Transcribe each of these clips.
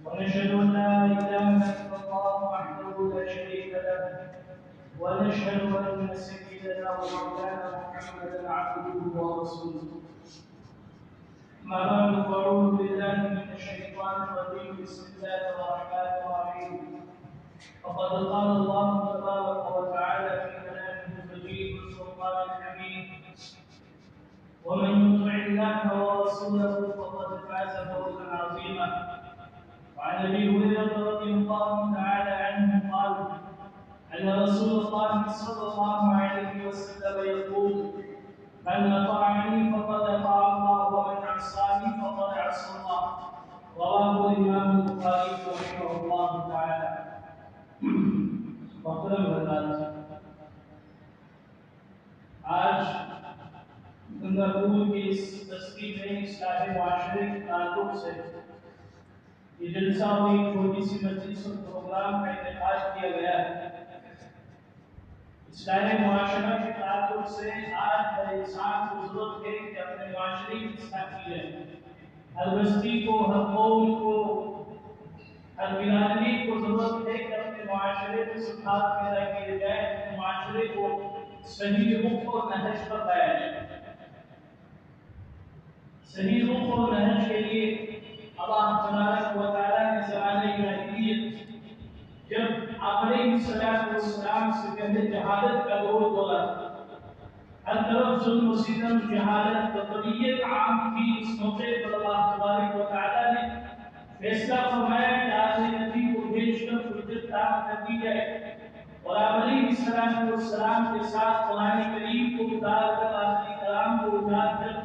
ونشهد أن لا إله إلا الله وحده لا شريك له ونشهد أن سيدنا ومولانا محمدا عبده ورسوله. ما بعد فأعوذ بالله من الشيطان الرجيم. بسم الله الرحمن الرحيم. فقد قال الله تبارك وتعالى في كلامه المجيد والفرقان الحميد: ومن يطع الله ورسوله فقد فاز فوزا عظيما. وعن ابي هريره رضي الله تعالى عنه قال: ان رسول الله صلى الله عليه وسلم يقول: من اطاعني فقد اطاع الله ومن عصاني فقد عصى الله. رواه الامام البخاري رحمه الله تعالى. محترم حضرات، آج گنگاپور کی اس بستی میں اصلاح معاشرے کے تعلق سے یہ جلسہ اور ایک چھوٹی سی مجلس اور پروگرام کا انعقاد کیا گیا ہے۔ اصلاح معاشرہ کے تعلق سے آج ہر انسان کو ضرورت ہے کہ اپنے معاشرے کی اصلاح کی جائے۔ ہر بستی کو، ہر قوم کو، ہر برادری کو ضرورت ہے کہ اپنے معاشرے میں صلح پیدا کی جائے، اپنے معاشرے کو صحیح رخ اور نہج پر لایا جائے۔ صحیح رخ اور نہج کے لیے اللہ تبارک و تعالیٰ نے زمانۂ جاہلیت جب آپ علیہ السلام سے پہلے جہالت کا دور گزرا، ہر طرف ظلم و ستم، جہالت، بدبختی عام تھی، اس موقع پر اللہ تبارک و تعالیٰ نے فیصلہ فرمایا کہ آخری نبی کو بھیج کر حجت عام کر دی جائے اور آپ علیہ السلام کے ساتھ قرآن کریم کو اتار کر، آخری کلام کو اتار کر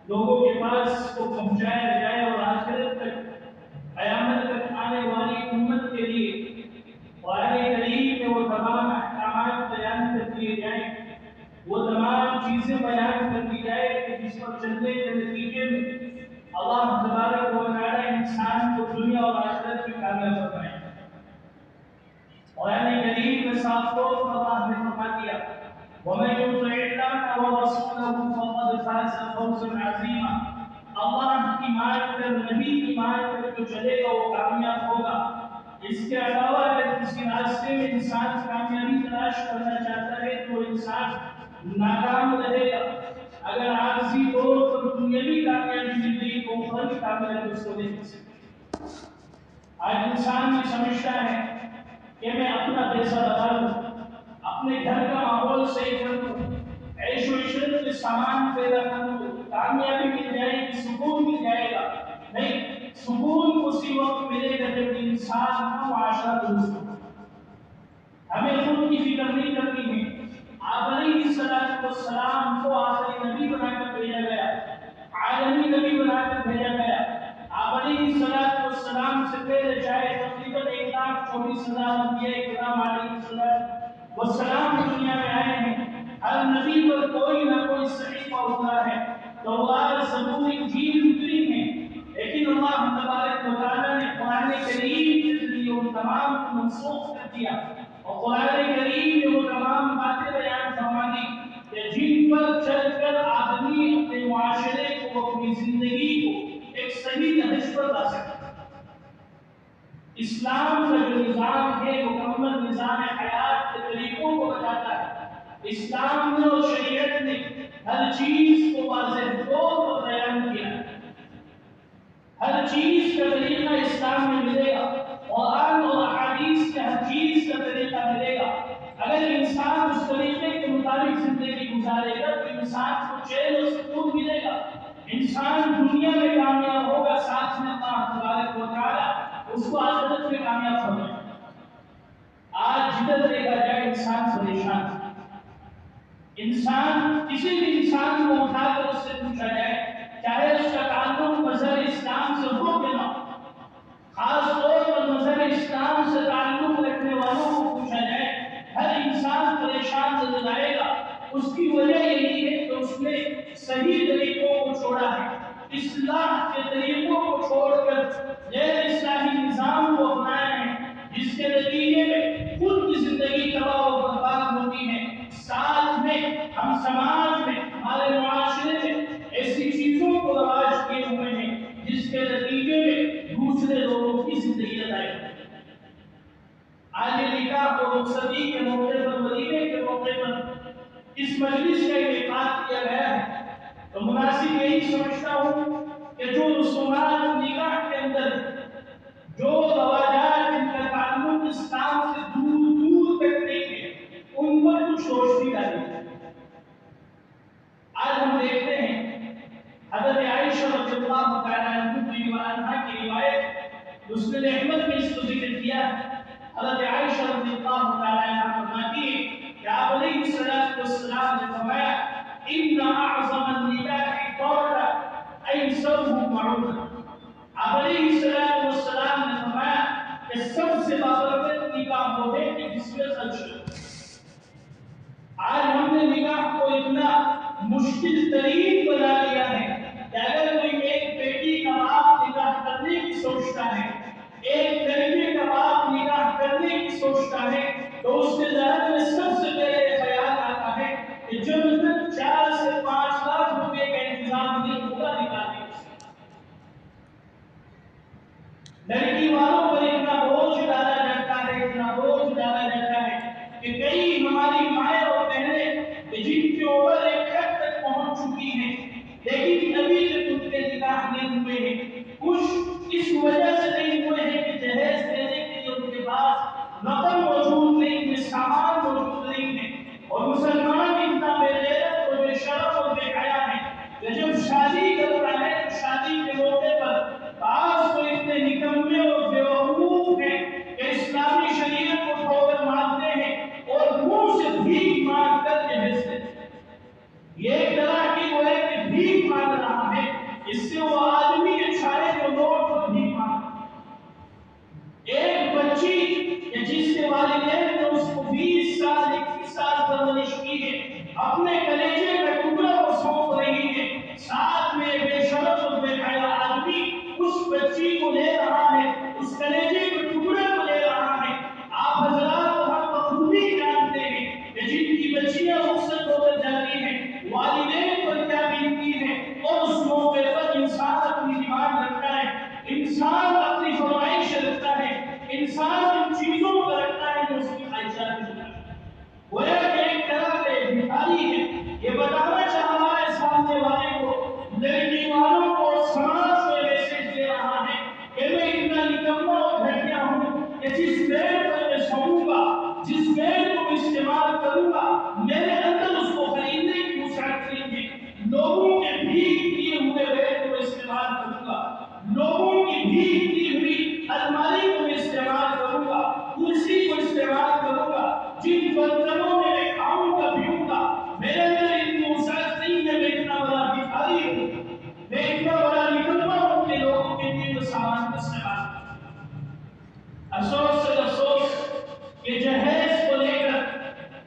لوگوں کے پاس کو پہنچایا جائے اور آخرت تک، قیامت تک آنے والی امت کے لیے قرآن کریم میں وہ تمام احکامات بیان کر دیے جائیں، وہ تمام چیزیں بیان کر دی جائے کہ جس پر چلنے کے نتیجے میں اللہ تبارک و تعالی انسان کو دنیا اور آخرت میں کامیاب فرمائے۔ قرآن کریم میں صاف طور پر اللہ نے فرما دیا: وَمَن يُطِعِ اللَّهَ وَرَسُولَهُ فَقَدْ فَازَ فَوْزًا عَظِيمًا۔ اللہ کی مان کر، نبی کی مان کر جو چلے گا وہ کامیاب ہوگا۔ اس کے علاوہ اگر کسی راستے میں انسان کامیابی تلاش کرنا چاہتا ہے تو انسان ناکام رہے گا۔ اگر عارضی طور پر دنیاوی کامیابی مل گئی تو اخروی کامیابی اس کو نہیں مل سکتی۔ آج انسان یہ سمجھتا ہے کہ میں اپنا پیسہ لگا لوں، اپنے گھر کا ماحول صحیح کر لوں، عیش و عشرت کے سامان پیدا کر لوں، کامیابی مل جائے گی، سکون مل جائے گا۔ نہیں، سکون اسی وقت ملے گا جب انسان کا معاشرہ درست ہو۔ ہمیں خود کی فکر نہیں کرنی ہے۔ آپ علیہ السلام کو آخری نبی بنا کر بھیجا گیا، عالمی نبی بنا کر بھیجا گیا۔ آپ علیہ السلام سے پہلے چاہے تقریباً 1,24,000 انبیاء کرام علیہ السلام دنیا میں آئے ہیں، ہر نبی پر کوئی نہ کوئی صحیفہ اترا ہے، تورات، زبور، انجیل اتری ہیں، لیکن اللہ تبارک و تعالیٰ نے قرآن کریم کے ذریعے ان تمام کو منسوخ کر دیا اور قرآن کریم میں وہ تمام باتیں بیان فرما دی کہ جن پر چل کر آدمی اپنے معاشرے کو، اپنی زندگی کو ایک صحیح نہج پر لا سکتا۔ اسلام کا جو نظام ہے مکمل نظام حیات کے طریقوں کو بتاتا ہے۔ اسلام نے اور شریعت نے ہر چیز کو واضح طور پر بیان کیا ہے۔ ہر چیز کا طریقہ اسلام میں ملے گا، قرآن اور احادیث کے ہر چیز کا طریقہ ملے گا۔ اگر انسان اس طریقے کے مطابق زندگی گزارے گا تو انسان کو چین و سکون ملے گا، انسان دنیا میں کامیاب ہوگا، ساتھ میں اللہ تبارک و تعالیٰ اس کو آخرت میں کامیاب فرمائے گا۔ آج جدھر دیکھا جائے انسان پریشان ہے۔ انسان، کسی بھی انسان کو اٹھا کر اس سے پوچھا جائے، چاہے اس کا تعلق مذہب اسلام سے ہو کہ نہ ہو، خاص طور پر مذہب اسلام سے تعلق رکھنے والوں کو پوچھا جائے، ہر انسان پریشان نظر آئے گا۔ اس کی وجہ یہی ہے کہ اس نے صحیح طریقوں کو چھوڑا ہے، اصلاح کے طریقوں کو چھوڑ کر غیر اصلاحی نظام کو اپنایا ہے، جس کے نتیجے میں خود کی زندگی تباہ و برباد ہوتی ہے، ساتھ میں ہم سماج میں، ہمارے معاشرے میں ایسی چیزوں کو رواج کیے ہوئے ہیں جس کے نتیجے آج نکاح اور رخصتی کے موقع پر، ولیمے کے موقع پر اس مجلس کا انعقاد کیا گیا ہے، تو مناسب یہی سمجھتا ہوں کہ جو رسومات نکاح کے اندر، جو رواجات جن کا تعلق اسلام سے دور دور تک نہیں ہے، ان پر کچھ روشنی ڈالی جائے۔ آج ہم دیکھتے ہیں حضرت عائشہ رضی اللہ تعالیٰ عنہ کی روایت، مسند احمد میں اس کو ذکر کیا ہے۔ حضرت عائشہ رضی اللہ تعالیٰ عنہ فرماتی ہے کہ آپ علیہ السلام نے فرمایا ان اعظم النکاح طردا ایسره معونہ۔ آپ علیہ السلام نے فرمایا کہ سب سے بابرکت نکاح وہ ہے کہ جس میں خرچ ہو۔ آج ہم نے نکاح کو اتنا مشکل ترین بنا دیا ہے کہ اگر کوئی ایک بیٹی کا باپ نکاح کرنے کی سوچتا ہے، ایک لڑکے کا باپ نکاح کرنے کی سوچتا ہے، تو اس کے ذہن میں سب سے پہلے خیال آتا ہے کہ جب تک 4 سے 5 لاکھ روپے کا انتظام نہیں ہوگا نکاح نہیں ہو سکتا۔ لڑکی والوں پر اتنا بوجھ ڈالا جاتا ہے، اتنا بوجھ ڈالا جاتا ہے کہ کئی ہماری مائیں اور بہنیں جن کے اوپر ایک حد تک پہنچ چکی ہیں، لیکن ابھی تک ان کے نکاح نہیں ہوئے ہیں۔ کچھ اس وجہ سے نہیں ہوئے ہیں کہ جہیز دینے کے لیے ان کے پاس رقم موجود نہیں ہے، سامان موجود نہیں ہے، اور مسلمان اتنا بے غیرت اور بے شرف اور بے حیا ہے کہ جب شادی کرتا ہے تو شادی کے موقع پر بعض تو اتنے نکمے اور بیوقوف ہیں کہ اسلامی شریعت کو ٹھوکر مارتے ہیں اور منہ سے بھیک مانگ کر جہیز دیتے ہیں۔ یہ ایک طرح کی وہ ہے کہ بھیک مانگ رہا ہے، اس سے وہ آدمی اچھا ہے جو نوٹ پر بھیک مانگ رہا ہے۔ ایک بچی جس کے والدین نے اس کو 20 سال 21 سال پرورش کی ہے، اپنے کلیجے کا ٹکڑا وہ سونپ رہی ہے، ساتھ میں بے شرف اور بے حیا آدمی اس بچی کو لے رہا ہے، اس کلیجے کے ٹکڑے کو لے رہا ہے۔ آپ حضرات ہم بخوبی جانتے ہیں کہ جن کی بچیاں رخصت ہو کر جاتی ہیں والدین پر کیا بیتتی ہے، اور اس موقع پر انسان اپنی ڈیمانڈ رکھتا ہے، انسان اپنی فرمائش رکھتا ہے، انسان ان چیزوں کو رکھتا ہے جو اس کی خواہشات میں ہوتا ہے۔ وہ ایک طرح کے بھکاری ہے۔ یہ بتانا چاہ رہا ہے سامنے والے کو، لڑکی والوں کو سماج میں میسج دے رہا ہے کہ میں اتنا نکما اور گھٹیا ہوں کہ جس بیڈ پر میں سوؤں گا، جس بیڈ کو استعمال کروں گا، میرے اندر اس کو خریدنے کی وسعت نہیں ہے۔ لوگوں کے بھیک دیے ہوئے بیڈ کو استعمال کروں گا، لوگوں کی بھیک دی ہوئی الماری کو میں استعمال کروں گا، کرسی کو استعمال کروں گا، جن برتنوں میں میں کھاؤں گا پیوں گا، میرے اندر اتنی وسعت نہیں ہے، میں اتنا بڑا بھکاری ہوں، میں اتنا بڑا نکما ہوں کہ لوگوں کے لیے وہ سامان کو استعمال کروں۔ افسوس سے افسوس کہ جہیز کو لے کر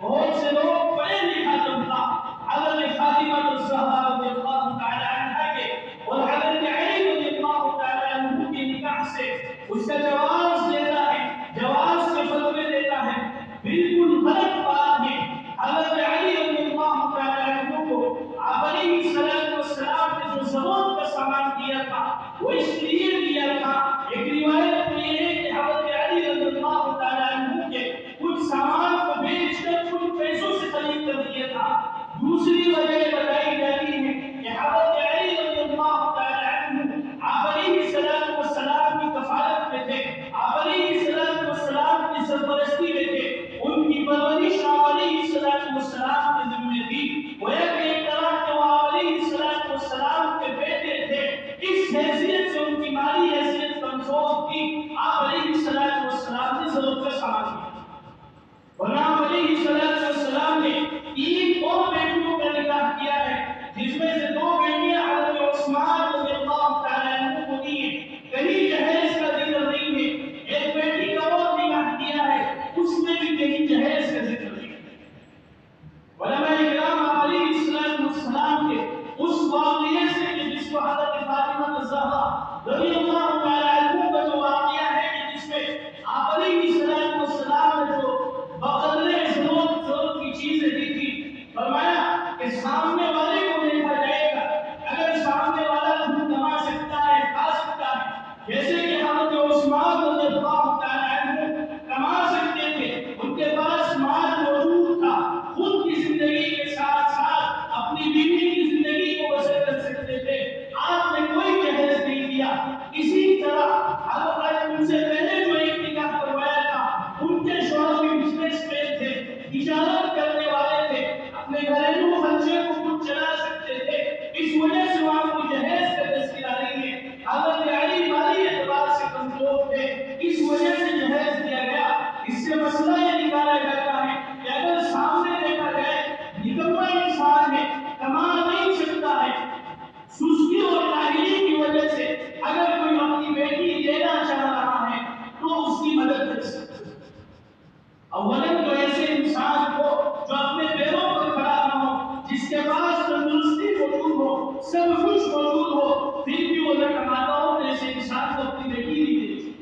بہت سے لوگ پڑھے لکھا طبقہ حضرت فاطمہ الزہرا رضی اللہ تعالی عنہا کے اور حضرت علی رضی اللہ تعالی عنہ کے نکاح سے اس کا جواز لیتا ہے، جواز کے فتوے دیتا ہے۔ بالکل غلط بات ہے۔ حضرت علی رضی اللہ تعالی عنہ کو آپ علیہ السلام نے جو ضرورت کا سامان دیا تھا وہ اس لیے دیا تھا، ایک روایت میں یہ ہے کہ حضرت علی رضی اللہ تعالی عنہ کے کچھ سامان کو بیچ کر کچھ پیسوں سے خرید کر دیا تھا۔ دوسری وجہ بتائی جاتی ہے کہ حضرت علی رضی اللہ تعالی عنہ آپ علیہ السلام کی کفالت میں تھے، آپ علیہ السلام کی سرپرستی میں تھے، ان کی پرورش آپ علیہ السلام کے ذمہ تھی۔ وہ ایک طرح کے وہ آپ علیہ السلام کے بیٹے تھے، اس حیثیت سے ان کی مالی حیثیت کمزور تھی وجہ سے وہ آپ کو جہیز کا تذکرہ نہیں ہے۔ حضرت علی مالی اعتبار سے کمزور تھے، اس وجہ سے جہیز دیا گیا۔ اس سے مسئلہ یہ نکالا جاتا ہے کہ اگر سامنے دیکھا جائے نکما انسان ہے، کما نہیں سکتا ہے، سستی اور کاہلی کی وجہ سے اگر کوئی اپنی بیٹی دینا چاہ رہا ہے تو اس کی مدد کر سکتا ہے۔ اولاً تو ایسے انسان کو جو اپنے پیروں پر کھڑا نہ ہو، جس کے پاس تندرستی موجود ہو، سب کچھ موجود ہو، پھر بھی وہ نہ کماتا ہو، ایسے انسان کو اپنی بیٹی نہیں دے سکتا۔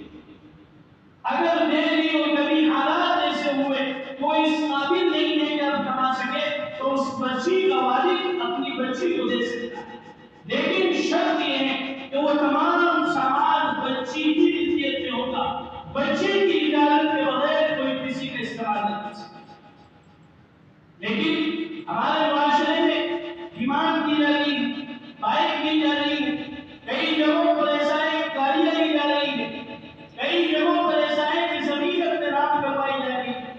اگر میری اور کبھی حالات ایسے ہوئے کوئی اس قابل نہیں ہے کہ اب کما سکے تو اس بچی کا والد اپنی بچی کو دے سکتا ہے، لیکن شرط یہ ہے کہ وہ تمام سامان بچی کی ملکیت میں ہوگا، بچے کی اجازت کے بغیر کوئی کسی کا استعمال نہیں کر سکتا۔ لیکن ہمارے معاشرے میں ڈیمانڈ کی جا رہی ہے، بائک کی جا رہی ہے، کئی جگہوں پر ایسا ہے کہ گاڑیاں لی جا رہی ہے، کئی جگہوں پر ایسا ہے کہ زمین اپنے نام کروائی جا رہی ہے،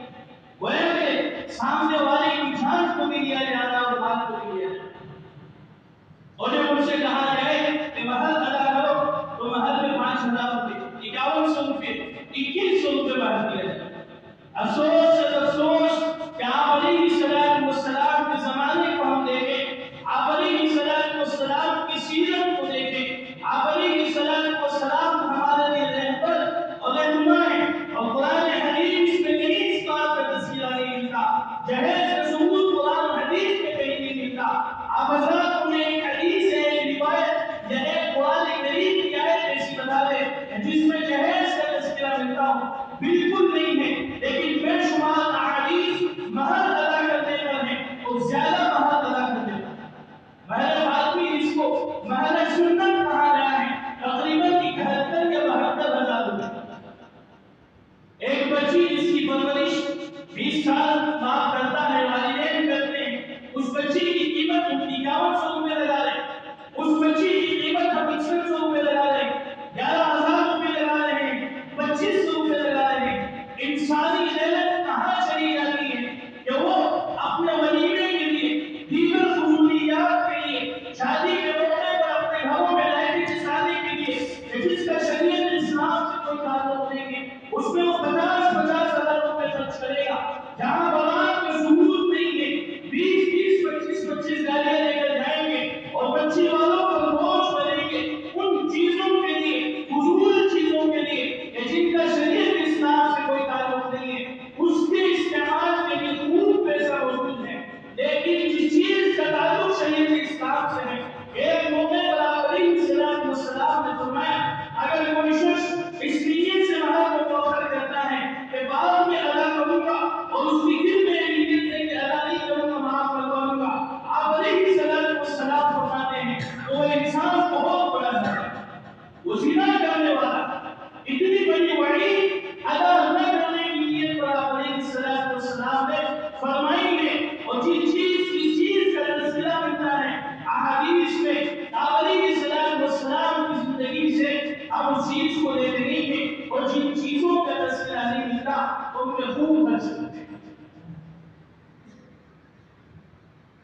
وہ ہے کہ سامنے والے کی جان کو بھی لیا جا رہا ہے اور مال کو بھی لیا جا رہا ہے۔ اور جب ان سے کہا جائے کہ مہر ادا کرو تو مہر میں 5,000 روپے، 5100 روپے، 2100 روپے مہر دیا جائے۔ افسوس سے افسوس کہ آپ علیہ السلام کے زمانے کو ہم دیکھیں، آپ علیہ السلام کی سیرت کو دیکھیں، آپ علیہ السلام ہمارے لیے رہبر اور رہنما ہیں، اور قرآن حدیث میں کہیں اس بات کا تذکرہ نہیں ملتا، جہیز کا ثبوت قرآن حدیث میں کہیں نہیں ملتا۔ آپ حضرات انہیں ایک حدیث ہے، ایک روایت یا ایک قرآن کریم کی آیت ایسی بتا دیں جس میں جہیز کا تذکرہ ملتا ہو، بالکل نہیں ہے، لیکن بے شمار احادیث مہر ادا کرنے پر ہیں اور زیادہ مہر ادا کرنے پر۔ مہر فاطمی جس کو مہر سنت کہا گیا ہے، تقریباً 71 یا 72,000 روپے۔ ایک بچی جس کی پرورش 20 سال باپ کرتا ہے، والدین کرتے ہیں، اس بچی کی قیمت 5100 روپے لگا رہے ہیں، اس بچی کی قیمت ہم 6100 روپے لگا رہے ہیں، 11,000 روپے لگا رہے ہیں، 2500 روپے لگا رہے ہیں۔ انسانی غیرت کہاں چلی جاتی ہے کہ وہ اپنے ولیمے کے لیے، دیگر فضولیات کے لیے، شادی کے موقع پر اپنے گھروں میں لائٹیں جلانے کے لیے، جس کا شریعت اسلام سے کوئی تعلق نہیں ہے، اس میں وہ 50,000 روپے خرچ کرے گا، جہاں بارات میں ثبوت نہیں ہے، 20 25 گاڑیاں لے کر جائیں گے اور بچی والوں پر بوجھ بنیں گے ان چیزوں کے لیے، فضول چیزوں کے لیے جن کا شریعت اسلام سے کوئی تعلق نہیں ہے، اس کے استعمال کے لیے خوب پیسہ موجود ہے، لیکن جس چیز کا تعلق شریعت اسلام سے ہے، ایک موقع پر آپ علیہ السلام نے فرمایا اگر کوئی شخص اس نیت سے مہر کو مؤخر کرتا ہے کہ بعد میں ادا کروں گا اور اس کی دل میں نیت ہے کہ ادا نہیں کروں گا، معاف کروا لوں گا، آپ علیہ السلام فرماتے ہیں تو وہ انسان بہت بڑا ہے، وہ زنا کرنے والا، اتنی بڑی وعید ادا نہ کرنے کی نیت پر آپ علیہ السلام نے فرمائی ہے۔ اور جس چیز کا تذکرہ ملتا ہے احادیث میں، آپ علیہ السلام کی زندگی سے ہم اس چیز کو لیتے نہیں ہیں، اور جن چیزوں کا تذکرہ نہیں ملتا ان میں خوب خرچ کرتے ہیں،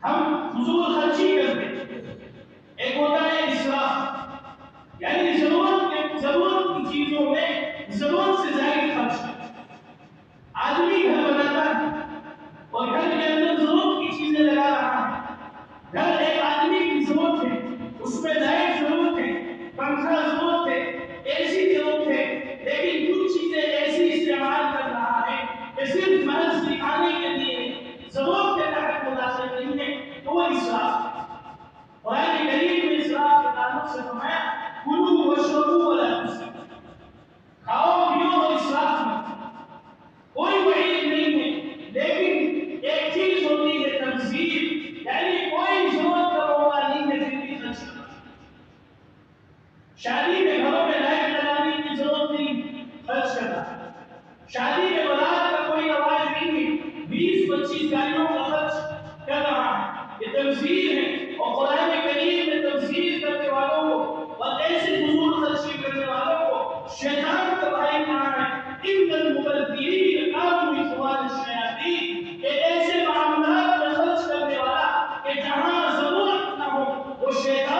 ہم فضول خرچی کرتے ہیں۔ ایک ہوتا ہے اسراف، یعنی ضرورت کی چیزوں میں ضرورت سے زائد خرچ۔ آدمی گھر بناتا ہے اور گھر کے اندر ضرورت کی چیزیں لگا رہا ہے، گھر ایک آدمی کی ضرورت ہے، اس میں لائٹ ضرورت ہے، پنکھا ضرورت ہے، اے سی ضرورت ہے، لیکن کچھ چیزیں ایسی استعمال کر رہا ہے کہ صرف محض دکھانے کے لیے ضرورت کے تحت مناسب نہیں ہے، تو وہ اسراف ہے۔ قرآن کریم میں اسراف کے تعلق سے فرمایا کلوا واشربوا ولا تسرفوا، کھاؤ پیو اور اسراف مت کرو، کوئی وعید نہیں ہے، لیکن ایک چیز ہوتی ہے تنظیم، یعنی کوئی ضرورت کا موقع نہیں ہے پھر بھی خرچ کرنا۔ شادی میں گھروں میں لائٹ لگانے کی ضرورت نہیں، خرچ کرنا۔ شادی میں بارات کا کوئی رواج نہیں ہے، 20 25 گاڑیوں کا خرچ کر رہا ہے، یہ تنظیم ہے۔ اور قرآن کریم میں تنظیم کرنے والوں کو اور ایسے فضول خرچی کرنے والوں کو شیطان کا بھائی کہا ہے، ان المبذرین کانوا اخوان الشیاطین، ایسے معاملات میں خرچ کرنے والا کہ جہاں ضرورت نہ ہو وہ شیطان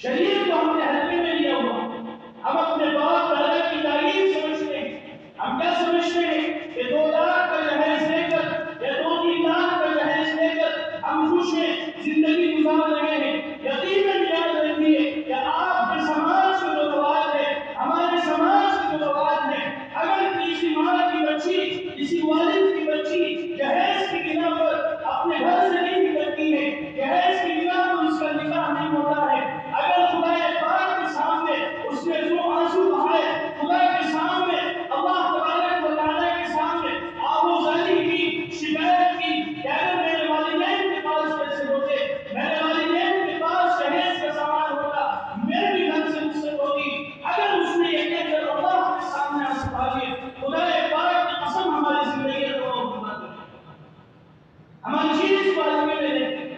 شریعت کو ہم نے ہلکے میں لیا ہوا، ہم اپنے باپ دادا کی تعلیم سمجھتے ہیں، ہم کیا سمجھتے ہیں کہ 2 لاکھ کا جہیز لے کر یا 2-3 لاکھ کا جہیز لے کر ہم خوش ہیں، زندگی گزار رہے ہیں۔ یقیناً یاد رکھیے کہ آپ کے سماج کا جو رواج ہے، ہمارے سماج کا جو رواج ہے، اگر کسی ماں کی بچی، کسی والد کی بچی جہیز کی بنا پر اپنے گھر سے نہیں نکلتی ہے، جہیز کی بنا پر اس کا نکاح نہیں ہوتا ہے، اگر خدا پاک کے سامنے اس نے جو آنسو بہائے، خدا کے سامنے، اللہ تبارک و تعالیٰ کے سامنے آبوزاری کی، شکایت کی کہ اگر میرے والدین کے پاس پیسے ہوتے، میرے والدین کے پاس جہیز کا سامان ہوتا، میرے بھی گھر سے رخصت ہوگی، اگر اس نے یہ کہہ کر اللہ کے سامنے آنسو بہا لیے، خدا پاک کی قسم ہماری زندگی تباہ برباد ہو جائے، ہماری چیز کو ہلکے میں لیتے ہیں۔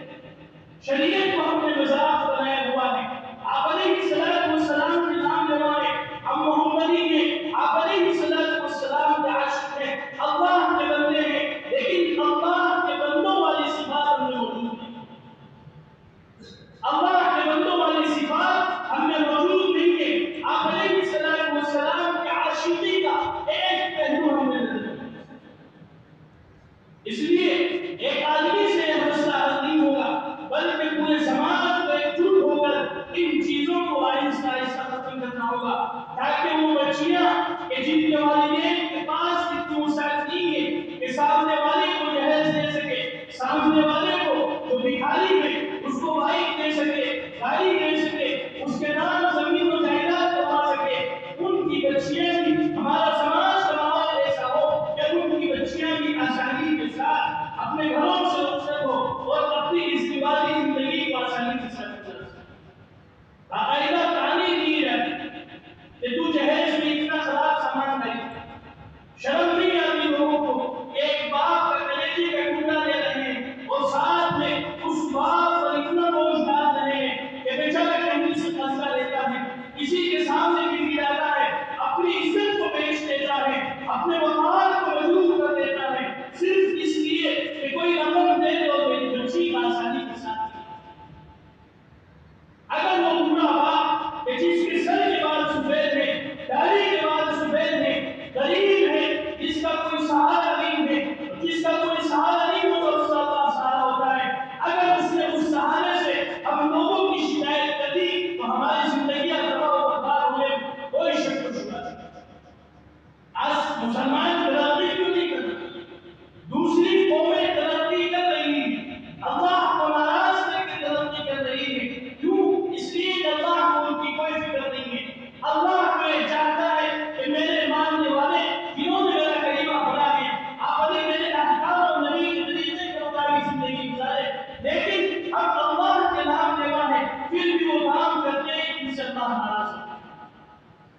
شریعت کو ہم نے مذاق بنایا ہوا ہے۔ آپ علیہ السلام کے نام لیوائے، ہم محمدی ہیں، آپ علیہ السلام کے عاشق ہیں، اللہ کے بندے ہیں، لیکن اللہ کے بندوں والی صفات ہم میں موجود نہیں، اللہ کے بندوں والی صفات ہم میں موجود نہیں ہے۔ آپ علیہ السلام کے عاشقی کا ایک پہلو ہم میں نظر نہیں۔ اس لیے ایک آدمی سے یہ مسئلہ حل نہیں ہوگا، بلکہ پورے سماج کو ایک جٹ ہو کر ان چیزوں کو آہستہ آہستہ ختم کرنا ہوگا، تاکہ وہ بچیاں کہ جن کے والدین کے پاس اتنی وسعت نہیں ہے کہ سامنے والے کو جہیز دے سکے، سامنے والے کو جو بھکاری ہے اس کو بائک دے سکے، گاڑی دے سکے، اس کے نام زمین و جائیداد کروا سکے، ان کی بچیاں بھی، ہمارا سماج کا ماحول ایسا ہو کہ ان کی بچیاں بھی آسانی کے ساتھ اپنے گھروں سے رخصت ہو اور اپنی ازدواجی زندگی کو آسانی کے ساتھ گزار سکے۔ باقاعدہ تعلیم دی جاتی کہ تو جہیز میں اتنا خراب سامان خریدتا، شرم نہیں آتی لوگوں کو کہ ایک باپ کا کلیجے کا ٹکڑا دے رہے ہیں اور ساتھ میں اس باپ پر اتنا بوجھ ڈال رہے ہیں کہ بیچارہ کہیں سے فیصلہ لیتا ہے، کسی کے سامنے گر جاتا ہے، اپنی عزت کو بیچ دیتا ہے، اپنے وقار کو مجروح کر دیتا ہے، صرف اس لیے کہ کوئی رقم دے دو میری بچی کا آسانی کے ساتھ۔ اگر وہ بوڑھا باپ کہ جس کے سر کے بال سفید ہیں، داڑھی کے بال سفید ہیں، غریب ہے، جس کا کوئی سہارا نہیں ہے، جس کا کوئی سہارا نہیں ہوتا اس کا اللہ سہارا ہوتا ہے، اگر اس نے اس سہارے سے ہم لوگوں کی شکایت کر دی تو ہماری زندگیاں تباہ و برباد ہونے میں کوئی شک و شبہ نہیں۔ آج مسلمان ترقی کیوں نہیں کر رہے؟ دوسری قومیں ترقی کر رہی ہیں، اللہ کو ناراض کر کے ترقی کر رہی ہے، کیوں؟ اس لیے کہ اللہ کو ان کی کوئی فکر نہیں ہے۔ اللہ کو یہ چاہتا ہے کہ میرے ماننے والے جنہوں نے میرا کلمہ پڑھا ہے، آپ نے میرے احکام اور نبی کے طریقے کے مطابق زندگی گزارے، لیکن ہم اللہ کے نام لیوا ہے پھر بھی وہ کام کرتے ہیں جن سے اللہ ناراض ہوتا ہے۔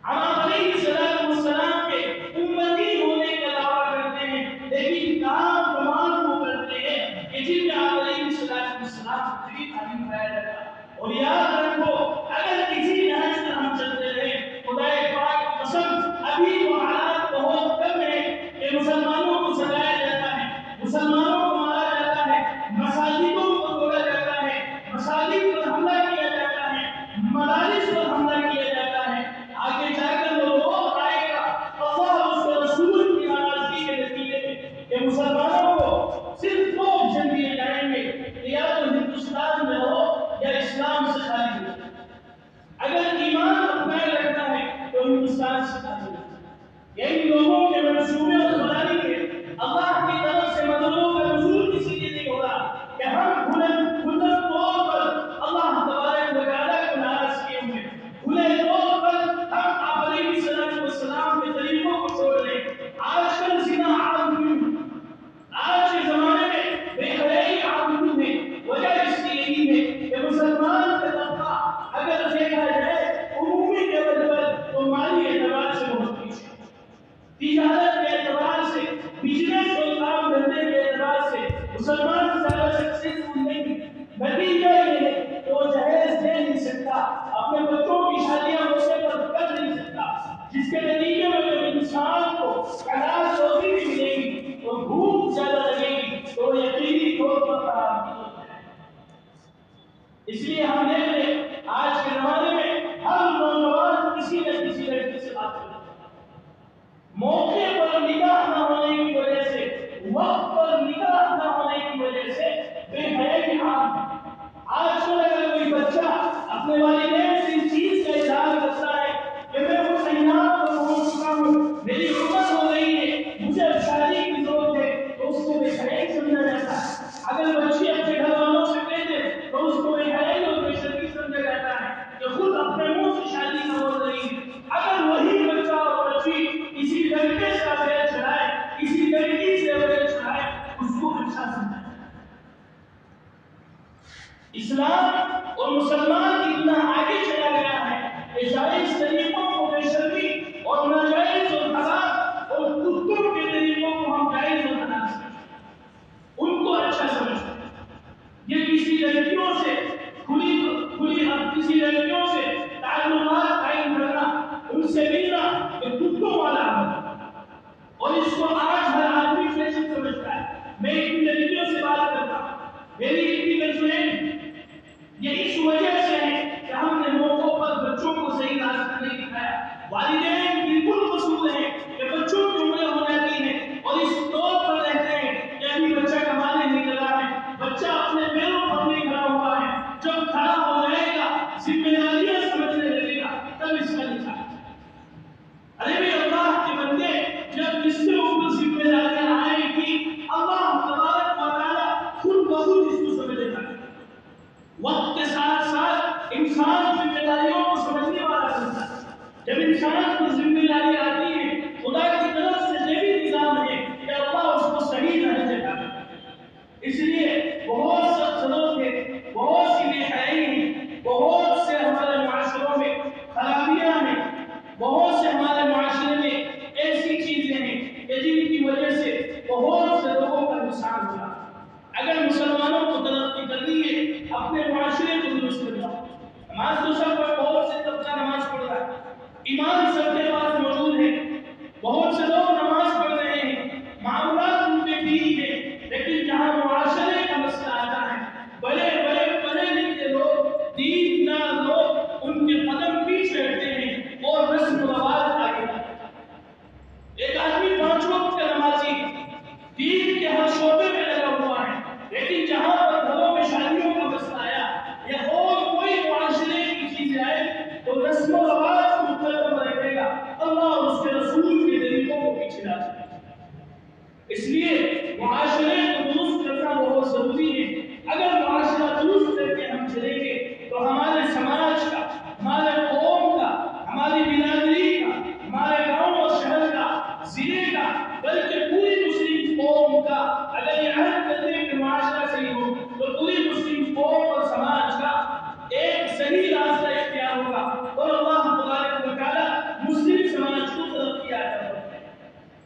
ہم علیہ السلام کے امتی ہونے کا دعویٰ کرتے ہیں، لیکن کام تمام وہ کرتے ہیں کہ جن میں آپ علیہ السلام کی تعلیم پایا جاتا ہے۔ اور یاد رکھو اگر کسی نہج پر ہم چلتے رہے، خدا پاک کی قسم ابھی وہ حالات بہت کم ہے کہ مسلمانوں کو سجایا جاتا ہے، مسلمانوں کو مارا جاتا ہے، مساجدوں کو توڑا جاتا ہے، مساجد پر حملہ کیا جاتا ہے، مدارس پر حملہ کیا جاتا ہے، آگے جا کر وہ دور آئے گا اللہ اور اس کے رسول کی ناراضگی کے نتیجے میں کہ مسلمانوں کو صرف 2 آپشن دیے جائیں گے کہ یا تو ہندوستان میں ہو یا اسلام سے خالی ہو۔ اگر ایمان اپنائے رکھنا ہے تو ہندوستان سے خالی ہو۔ یہ ان لوگوں کے منصوبے اور بنانے کے اللہ کی طرف سے مطلوب کا نزول اسی لیے نہیں ہو رہا کہ ہم کھلے طور پر اللہ تبارک و تعالیٰ کو ناراض کیے ہوئے، کھلے طور پر ہم آپ علیہ السلام کے طریقوں کو چھوڑ رہے ہیں۔ آج کل زنا عام کیوں؟ آج کے زمانے میں بے حیائی عام کیوں ہے؟ وجہ اس کی یہی ہے کہ مسلمان کا طبقہ اگر دیکھا جائے عمومی لیول پر تو مالی اعتبار سے بہت پیچھے، تجارت کے اعتبار سے، بزنس اور کام دھندے کے اعتبار سے مسلمان زیادہ سکسیسفل نہیں۔ نتیجہ یہ ہے کہ وہ جہیز دے نہیں سکتا، اپنے بچوں کی شادیاں موقع پر کر نہیں سکتا، جس کے نتیجے میں جب انسان کو حلال روزی بھی ملے گی اور بھوک زیادہ لگے گی تو یقینی طور پر خراب نہیں ہوتا ہے۔ اس لیے ہم دیکھ لیں آج کے زمانے کسی لڑکیوں سے تعلقات قائم کرنا، ان سے ملنا یہ کتوں والا عمل، اور اس کو آج ہر آدمی فیشن سمجھتا ہے۔ میں اتنی لڑکیوں سے بات کرتا ہوں، میری اتنی گرلفرینڈ، یہ اس وجہ سے ہے کہ ہم نے موقعوں پر بچوں کو صحیح راستہ نہیں دکھایا۔ والدین بالکل قصور ہیں کہ بچوں کی عمریں ہو جاتی ہیں اور اس طور پر رہتے ہیں کہ ابھی بچہ کمانے نہیں لگا ہے، بچہ اپنے پیروں پر نہیں کھڑا ہوا ہے، جب کھڑا ہو جائے گا ذمہ داریاں سمجھنے لگے گا تب اس کا نکاح۔ ارے بھی اللہ کے بندے، جب اس سے اوپر ذمہ داریاں آئیں گی اللہ تبارک و تعالیٰ خود بخود اس کو سمجھے گا۔ وقت کے ساتھ ساتھ انسان ذمہ داریوں کو سمجھنے والا بنتا ہے۔ جب انسان کو ذمہ داری آتی ہے خدا کی طرف سے یہ بھی نظام ہے کہ اللہ اس کو صحیح راہ دے گا۔ اس لیے بہت سے لوگ ہیں، بہت سی بے حیائی ہیں، بہت سے ہمارے معاشروں میں خرابیاں ہیں، بہت سے ہمارے معاشرے میں ایسی چیزیں ہیں کہ جن کی وجہ سے بہت سے لوگوں کا نقصان ہوا۔ اگر مسلمانوں کو ترقی کرنی ہے اپنے معاشرے کو درست کرنا۔ نماز تو سب پر بہت سے طبقہ نماز پڑھ رہا ہے، ایمان سب کے پاس موجود ہے، بہت سے لوگ نماز پڑھ رہے ہیں، معاملات ان کے ٹھیک ہے، لیکن جہاں معاشرے کا مسئلہ آتا ہے بڑے بڑے پڑھے لکھے لوگ، دیندار لوگ ان کے قدم پیچھے ہٹتے ہیں اور رسم و رواج آگے بڑھتے ہیں۔ ایک آدمی 5 وقت کا نمازی دین کے ہر شعبے میں لگا ہوا ہے، لیکن جہاں پر گھروں میں شادیوں کا مسئلہ آیا یا اور کوئی معاشرے کی چیزیں آئے تو رسم و رواج کو مقدم رکھے گا، اللہ اور اس کے رسول کے طریقوں کو پیچھے ڈالے گا۔ اس لیے معاشرے کو درست کرنا بہت ضروری ہے۔ اگر معاشرہ درست کر کے ہم چلیں گے تو ہمارے سماج کا، ہمارے قوم کا، ہماری برادری کا، ہمارے گاؤں اور شہر کا، ضلع کا، بلکہ پوری مسلم قوم کا اگر یہ عہد کرتے ہیں کہ معاشرہ صحیح ہو تو پوری مسلم قوم اور سماج کا ایک صحیح راستہ اختیار ہوگا اور اللہ تبارک و تعالیٰ مسلم سماج کو ترقی عطا فرمائے۔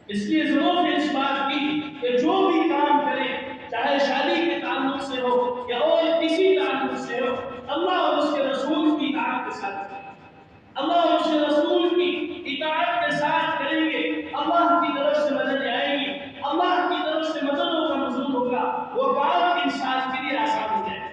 اس لیے ضرورت ہے اس بات کی کہ جو بھی کام کریں، چاہے شادی کے تعلق سے ہو یا اور کسی تعلق سے ہو، اللہ اور اس کے رسول کی اطاعت کے ساتھ کریں۔ اللہ اور اس کے رسول کی اطاعت کے ساتھ کریں گے، اللہ کی طرف سے مدد آئے گی، اللہ کی طرف سے مددوں کا نزول ہوگا، وہ کام انسان کے لیے آسان ہو جائے گا۔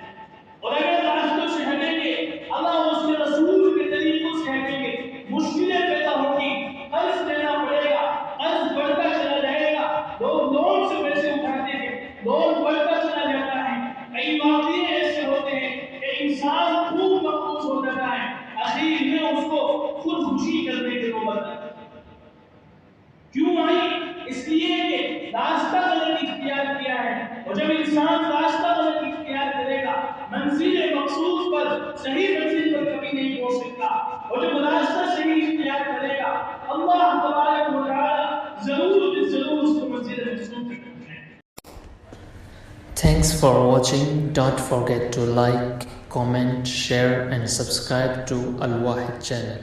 اور اگر راستوں سے ہٹیں گے، اللہ اور اس کے رسول کے طریقوں سے ہٹیں گے، مشکلیں پیدا ہوگی، قرض دینا پڑے گا، قرض بڑھتا چلا جائے گا، لوگ لون سے پیسے اٹھاتے ہیں، لون بڑھتا چلا جاتا ہے، کئی واقعے ایسے ہوتے ہیں کہ انسان خوب مقبوض ہو جاتا ہے، آخر میں اس کو خودکشی کرنے کی نوبت آتی ہے۔ کیوں آئی؟ اس لیے کہ راستہ غلط اختیار کیا ہے، اور جب انسان راستہ غلط اختیار کرے گا منزل مقصود پر، صحیح منزل پر کبھی نہیں پہنچ سکتا، اور جب راستہ صحیح اختیار کرے گا اللہ تبارک و تعالیٰ ضرور اس کو منزل مقصود تک پہنچائے۔ Thanks for watching. Don't forget to like, comment, share and subscribe to Al Wahid channel.